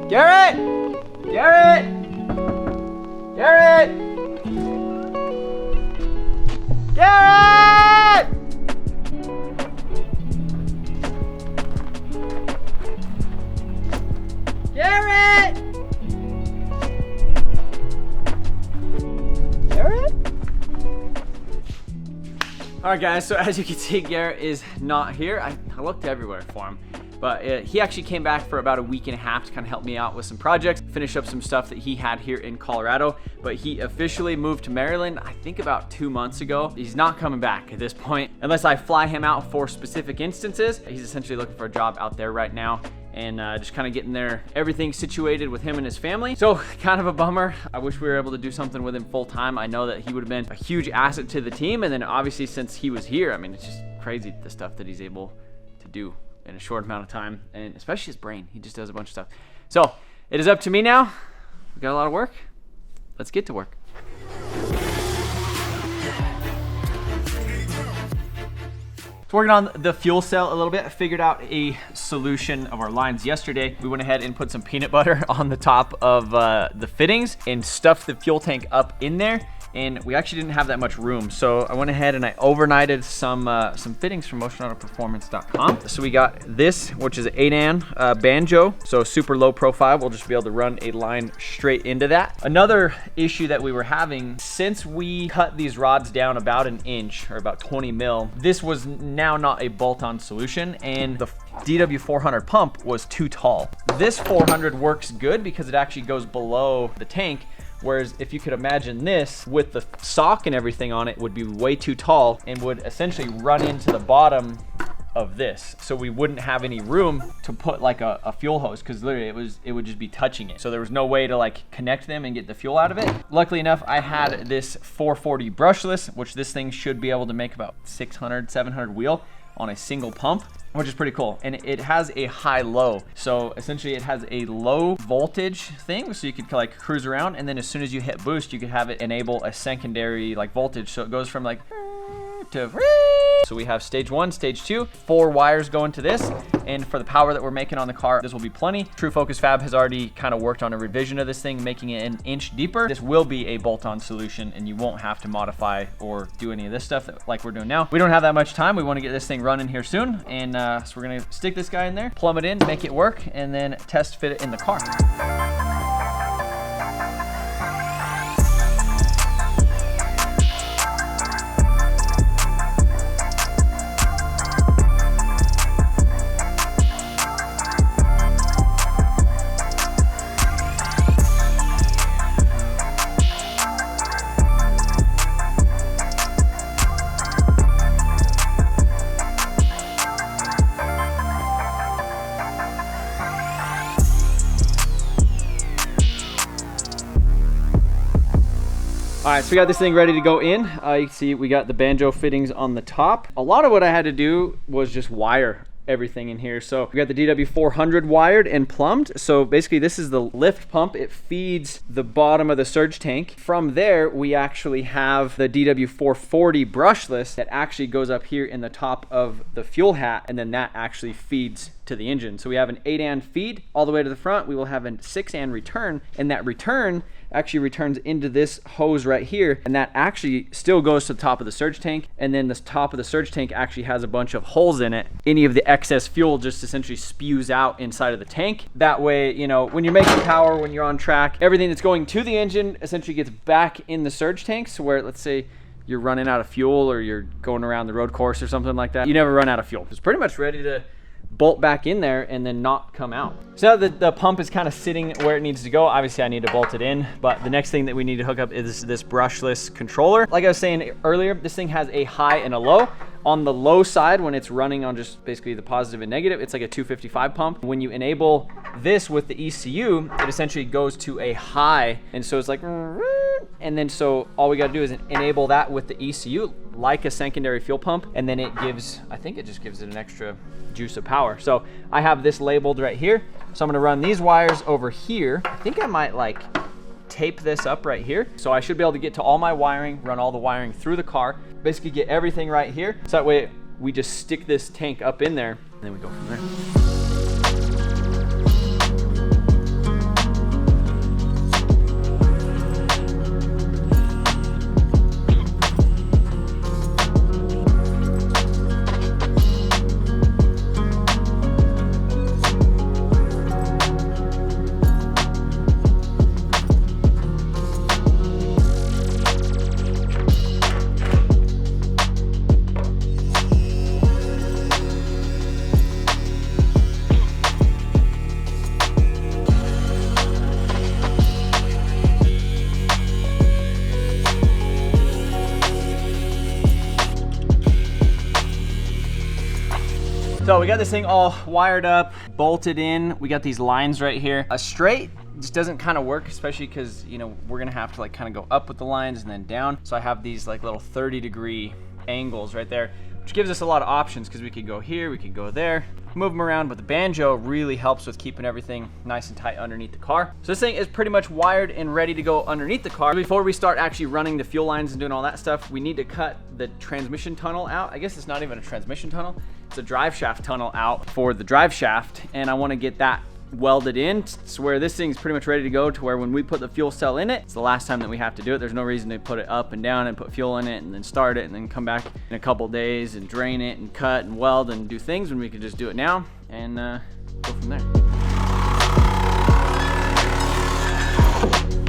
Garrett! Garrett! Garrett! Garrett! Garrett! Garrett? Alright guys, so as you can see, Garrett is not here. I looked everywhere for him. But he actually came back for about a week and a half to kind of help me out with some projects, finish up some stuff that he had here in Colorado. But he officially moved to Maryland, I think about 2 months ago. He's not coming back at this point, unless I fly him out for specific instances. He's essentially looking for a job out there right now, and just kind of getting there, everything situated with him and his family. So kind of a bummer. I wish we were able to do something with him full time. I know that he would have been a huge asset to the team. And then obviously since he was here, I mean, it's just crazy the stuff that he's able to do in a short amount of time, and especially his brain. He just does a bunch of stuff. So it is up to me now. We got a lot of work. Let's get to work. So working on the fuel cell a little bit. I figured out a solution of our lines yesterday. We went ahead and put some peanut butter on the top of the fittings and stuffed the fuel tank up in there. And we actually didn't have that much room. So I went ahead and I overnighted some fittings from MotionAutoPerformance.com. So we got this, which is an 8AN banjo. So super low profile. We'll just be able to run a line straight into that. Another issue that we were having, since we cut these rods down about an inch or about 20 mil, this was now not a bolt-on solution, and the DW400 pump was too tall. This 400 works good because it actually goes below the tank. Whereas if you could imagine this with the sock and everything on it would be way too tall and would essentially run into the bottom of this. So we wouldn't have any room to put like a fuel hose, because literally it would just be touching it. So there was no way to like connect them and get the fuel out of it. Luckily enough, I had this 440 brushless, which this thing should be able to make about 600, 700 wheel on a single pump, which is pretty cool. And it has a high-low. So essentially it has a low voltage thing, so you could like cruise around, and then as soon as you hit boost, you could have it enable a secondary like voltage. So it goes from like to, so we have stage 1, stage 2, 4 wires go into this, and for the power that we're making on the car, this will be plenty. True Focus Fab has already kind of worked on a revision of this thing, making it an inch deeper. This will be a bolt-on solution, and you won't have to modify or do any of this stuff like we're doing now. We don't have that much time. We want to get this thing running here soon, and so we're gonna stick this guy in there, plumb it in, make it work, and then test fit it in the car. All right, so we got this thing ready to go in. You can see we got the banjo fittings on the top. A lot of what I had to do was just wire everything in here. So we got the DW400 wired and plumbed. So basically this is the lift pump. It feeds the bottom of the surge tank. From there, we actually have the DW440 brushless that actually goes up here in the top of the fuel hat, and then that actually feeds to the engine. So we have an 8AN feed all the way to the front. We will have a 6AN return, and that return actually returns into this hose right here, and that actually still goes to the top of the surge tank. And then the top of the surge tank actually has a bunch of holes in it. Any of the excess fuel just essentially spews out inside of the tank. That way, you know, when you're making power, when you're on track, everything that's going to the engine essentially gets back in the surge tank. So where, let's say you're running out of fuel or you're going around the road course or something like that, you never run out of fuel. It's pretty much ready to bolt back in there and then not come out. So now that the pump is kind of sitting where it needs to go, obviously I need to bolt it in, but the next thing that we need to hook up is this brushless controller. Like I was saying earlier, this thing has a high and a low. On the low side, when it's running on just basically the positive and negative, it's like a 255 pump. When you enable this with the ECU, it essentially goes to a high, and so it's like, and then so all we got to do is enable that with the ECU like a secondary fuel pump, and then it gives, I think it just gives it an extra juice of power. So I have this labeled right here, so I'm going to run these wires over here. I think I might like tape this up right here, so I should be able to get to all my wiring, run all the wiring through the car, basically get everything right here, so that way we just stick this tank up in there and then we go from there. So we got this thing all wired up, bolted in. We got these lines right here. A straight just doesn't kind of work, especially because, you know, we're gonna have to like kind of go up with the lines and then down. So I have these like little 30-degree angles right there, which gives us a lot of options because we could go here, we could go there, move them around, but the banjo really helps with keeping everything nice and tight underneath the car. So this thing is pretty much wired and ready to go underneath the car. Before we start actually running the fuel lines and doing all that stuff, we need to cut the transmission tunnel out. I guess it's not even a transmission tunnel, it's a drive shaft tunnel out for the drive shaft, and I want to get that welded in to where this thing's pretty much ready to go, to where when we put the fuel cell in it, it's the last time that we have to do it. There's no reason to put it up and down and put fuel in it and then start it and then come back in a couple days and drain it and cut and weld and do things, when we can just do it now and go from there.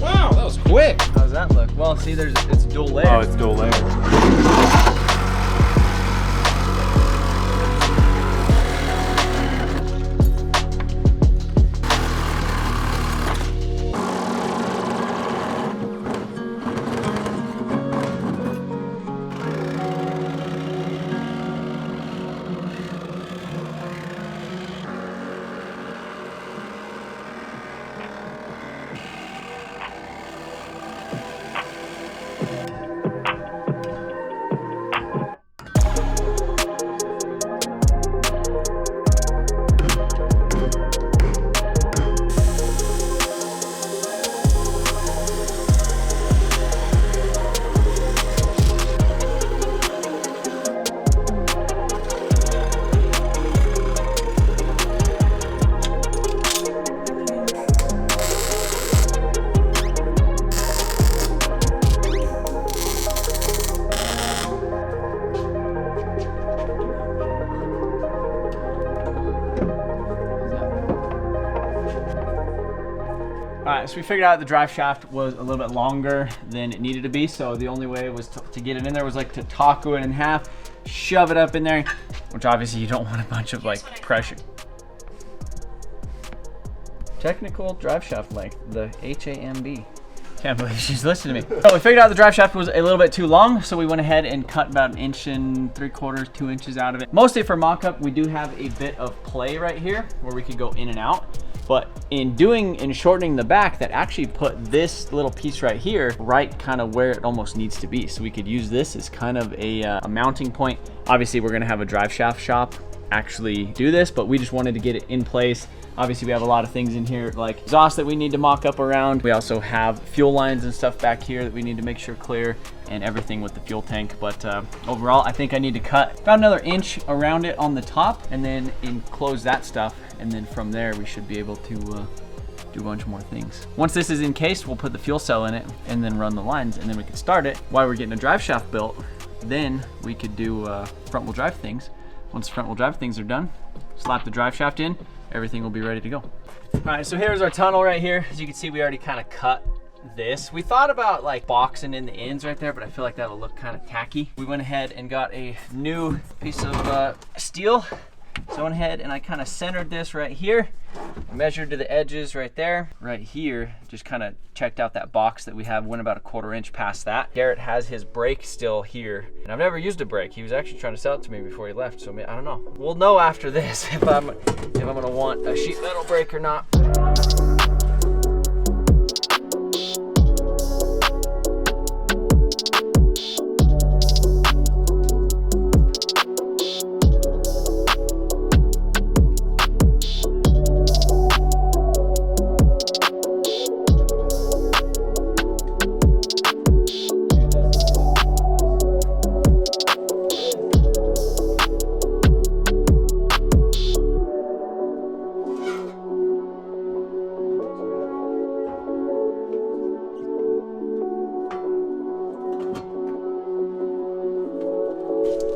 Wow, that was quick. How does that look? Well, see, it's dual layer. Oh, it's dual layer. All right, so we figured out the drive shaft was a little bit longer than it needed to be, so the only way was to get it in there was like to taco it in half, shove it up in there, which obviously you don't want a bunch of like pressure. Technical drive shaft length, the HAMB. Can't believe she's listening to me. So we figured out the drive shaft was a little bit too long, so we went ahead and cut about 1.75 inches, 2 inches out of it. Mostly for mock-up, we do have a bit of play right here where we could go in and out. But in doing and shortening the back, that actually put this little piece right here right kind of where it almost needs to be. So we could use this as kind of a mounting point. Obviously, we're gonna have a drive shaft shop actually do this, but we just wanted to get it in place. Obviously, we have a lot of things in here like exhaust that we need to mock up around. We also have fuel lines and stuff back here that we need to make sure clear, and everything with the fuel tank. But overall, I think I need to cut about another inch around it on the top and then enclose that stuff. And then from there, we should be able to do a bunch more things. Once this is encased, we'll put the fuel cell in it and then run the lines, and then we can start it while we're getting a drive shaft built. Then we could do front wheel drive things. Once the front wheel drive things are done, slap the drive shaft in, everything will be ready to go. All right, so here's our tunnel right here. As you can see, we already kind of cut this. We thought about like boxing in the ends right there, but I feel like that'll look kind of tacky. We went ahead and got a new piece of steel. So I went ahead and I kind of centered this right here, measured to the edges right there. Right here, just kind of checked out that box that we have, went about 1/4 inch past that. Garrett has his brake still here, and I've never used a brake. He was actually trying to sell it to me before he left, so I don't know. We'll know after this if I'm gonna want a sheet metal brake or not.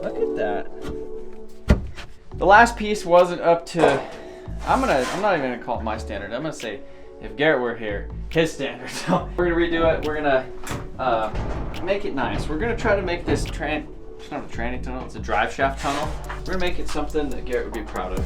Look at that. The last piece wasn't up to, I'm not even gonna call it my standard. I'm gonna say, if Garrett were here, his standard. So we're gonna redo it. We're gonna make it nice. We're gonna try to make this it's not a tranny tunnel, it's a drive shaft tunnel. We're gonna make it something that Garrett would be proud of.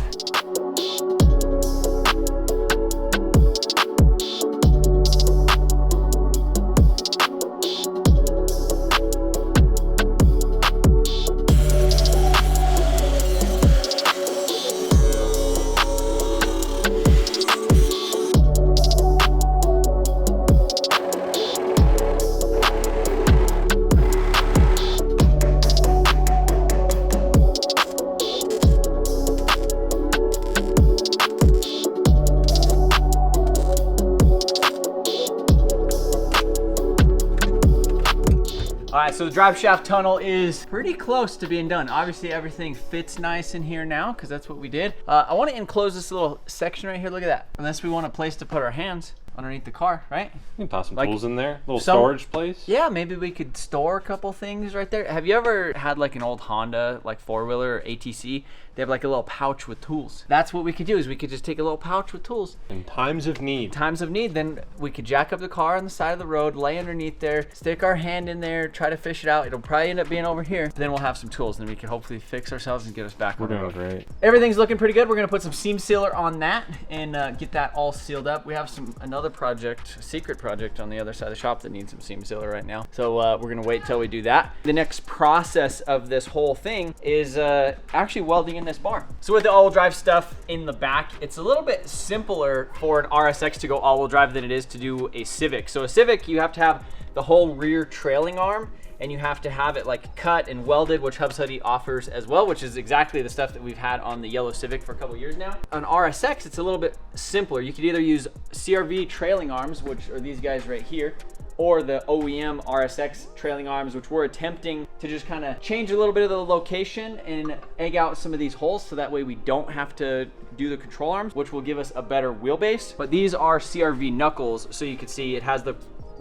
so the drive shaft tunnel is pretty close to being done. Obviously everything fits nice in here now because that's what we did. I want to enclose this little section right here. Look at that. Unless we want a place to put our hands underneath the car, right? You can toss some tools in there. Little storage place. Yeah, maybe we could store a couple things right there. Have you ever had like an old Honda, like 4-wheeler or ATC? They have like a little pouch with tools. That's what we could do, is we could just take a little pouch with tools. In times of need. Then we could jack up the car on the side of the road, lay underneath there, stick our hand in there, try to fish it out. It'll probably end up being over here. Then we'll have some tools, and then we can hopefully fix ourselves and get us back on the road. We're doing great. Everything's looking pretty good. We're gonna put some seam sealer on that and get that all sealed up. We have another project, a secret project on the other side of the shop that needs some seam sealer right now. So we're gonna wait till we do that. The next process of this whole thing is actually welding in this bar. So with the all-wheel drive stuff in the back, it's a little bit simpler for an RSX to go all-wheel drive than it is to do a Civic. So a Civic, you have to have the whole rear trailing arm, and you have to have it like cut and welded, which Hub Study offers as well, which is exactly the stuff that we've had on the yellow Civic for a couple years now. On RSX, it's a little bit simpler. You could either use CRV trailing arms, which are these guys right here, or the OEM RSX trailing arms, which we're attempting to just kind of change a little bit of the location and egg out some of these holes so that way we don't have to do the control arms, which will give us a better wheelbase. But these are CRV knuckles, so you can see it has the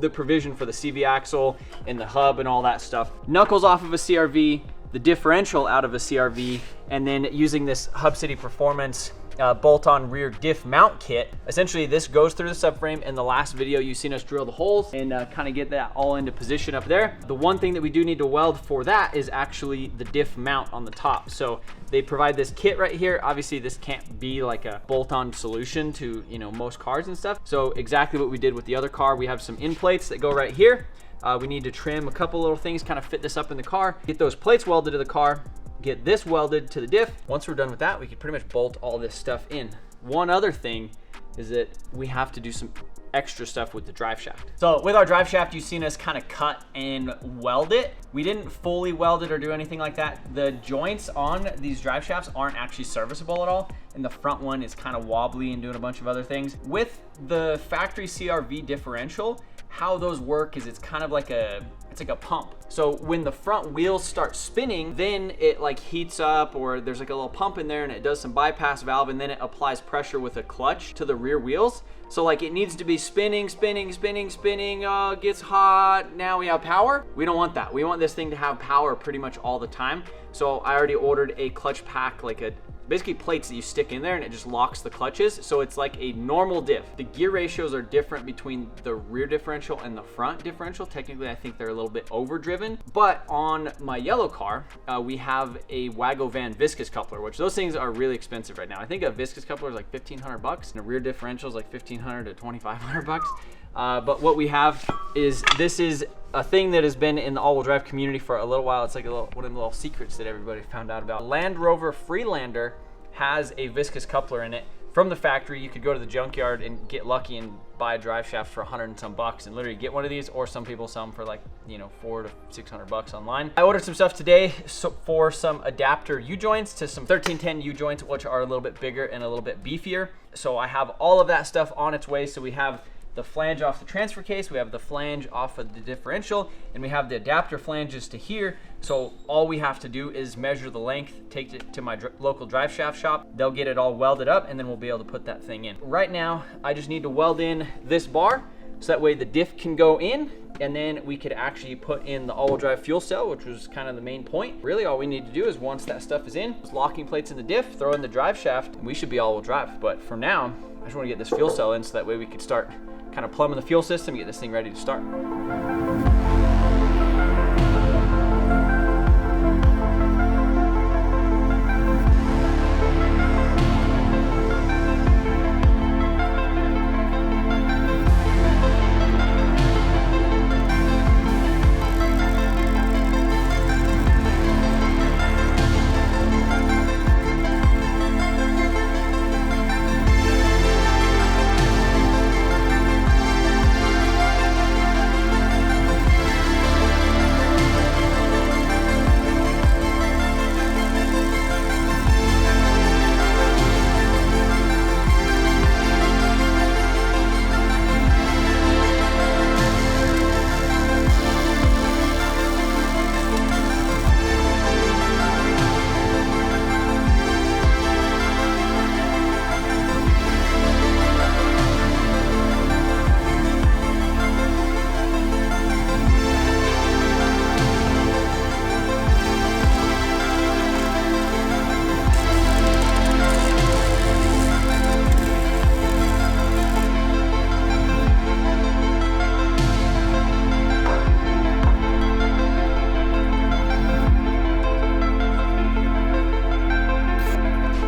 provision for the CV axle and the hub and all that stuff. Knuckles off of a CRV, the differential out of a CRV, and then using this Hub City Performance bolt-on rear diff mount kit. Essentially, this goes through the subframe. In the last video, you've seen us drill the holes and kind of get that all into position up there. The one thing that we do need to weld for that is actually the diff mount on the top. So they provide this kit right here. Obviously, this can't be like a bolt-on solution to, you know, most cars and stuff. So exactly what we did with the other car, we have some end plates that go right here. We need to trim a couple little things, kind of fit this up in the car, get those plates welded to the car, get this welded to the diff. Once we're done with that, we can pretty much bolt all this stuff in. One other thing is that we have to do some extra stuff with the drive shaft. So with our drive shaft, you've seen us kind of cut and weld it. We didn't fully weld it or do anything like that. The joints on these drive shafts aren't actually serviceable at all, and the front one is kind of wobbly and doing a bunch of other things. With the factory CRV differential, how those work is it's kind of like it's like a pump. So when the front wheels start spinning, then it like heats up, or there's like a little pump in there and it does some bypass valve, and then it applies pressure with a clutch to the rear wheels. So like it needs to be spinning, gets hot, now we have power. We don't want that. We want this thing to have power pretty much all the time. So I already ordered a clutch pack, like basically plates that you stick in there and it just locks the clutches. So it's like a normal diff. The gear ratios are different between the rear differential and the front differential. Technically, I think they're a little bit overdriven. But on my yellow car, we have a Wagovan viscous coupler, which those things are really expensive right now. I think a viscous coupler is like $1,500 and a rear differential is like $1,500 to $2,500. But what we have is, this is a thing that has been in the all-wheel drive community for a little while. It's like one of the little secrets that everybody found out about. Land Rover Freelander has a viscous coupler in it from the factory. You could go to the junkyard and get lucky and buy a drive shaft for $100 and some and literally get one of these, or some people sell them for like, you know, $400 to $600 online. I ordered some stuff today for some adapter U-joints to some 1310 U-joints, which are a little bit bigger and a little bit beefier. So I have all of that stuff on its way. So we have the flange off the transfer case, we have the flange off of the differential, and we have the adapter flanges to here. So all we have to do is measure the length, take it to my local drive shaft shop. They'll get it all welded up, and then we'll be able to put that thing in. Right now, I just need to weld in this bar, so that way the diff can go in, and then we could actually put in the all-wheel drive fuel cell, which was kind of the main point. Really, all we need to do is, once that stuff is in, locking plates in the diff, throw in the drive shaft, and we should be all-wheel drive. But for now, I just want to get this fuel cell in, so that way we could start kind of plumbing the fuel system, get this thing ready to start.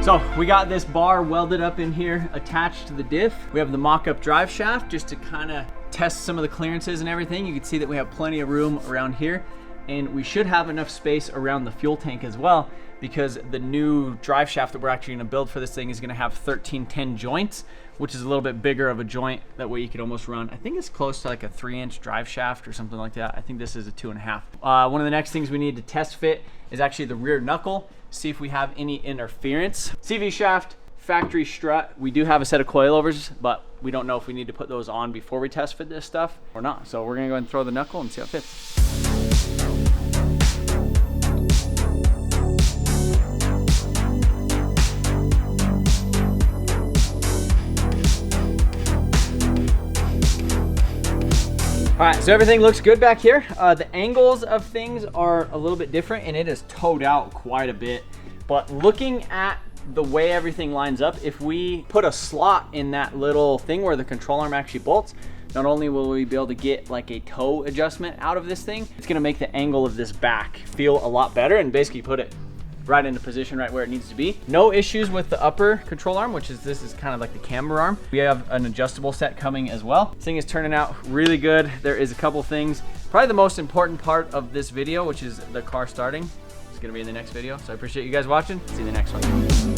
So we got this bar welded up in here, attached to the diff. We have the mock-up drive shaft just to kind of test some of the clearances and everything. You can see that we have plenty of room around here, and we should have enough space around the fuel tank as well, because the new drive shaft that we're actually gonna build for this thing is gonna have 1310 joints, which is a little bit bigger of a joint. That way you could almost run, I think it's close to like a 3-inch drive shaft or something like that. I think this is a 2.5. One of the next things we need to test fit is actually the rear knuckle, see if we have any interference. CV shaft, factory strut. We do have a set of coilovers, but we don't know if we need to put those on before we test fit this stuff or not. So we're gonna go ahead and throw the knuckle and see how it fits. All right, so everything looks good back here. The angles of things are a little bit different, and it is towed out quite a bit. But looking at the way everything lines up, if we put a slot in that little thing where the control arm actually bolts, not only will we be able to get like a toe adjustment out of this thing, it's gonna make the angle of this back feel a lot better and basically put it right into position, right where it needs to be. No issues with the upper control arm, which is, this is kind of like the camber arm. We have an adjustable set coming as well. This thing is turning out really good. There is a couple things. Probably the most important part of this video, which is the car starting, is gonna be in the next video. So I appreciate you guys watching. See you in the next one.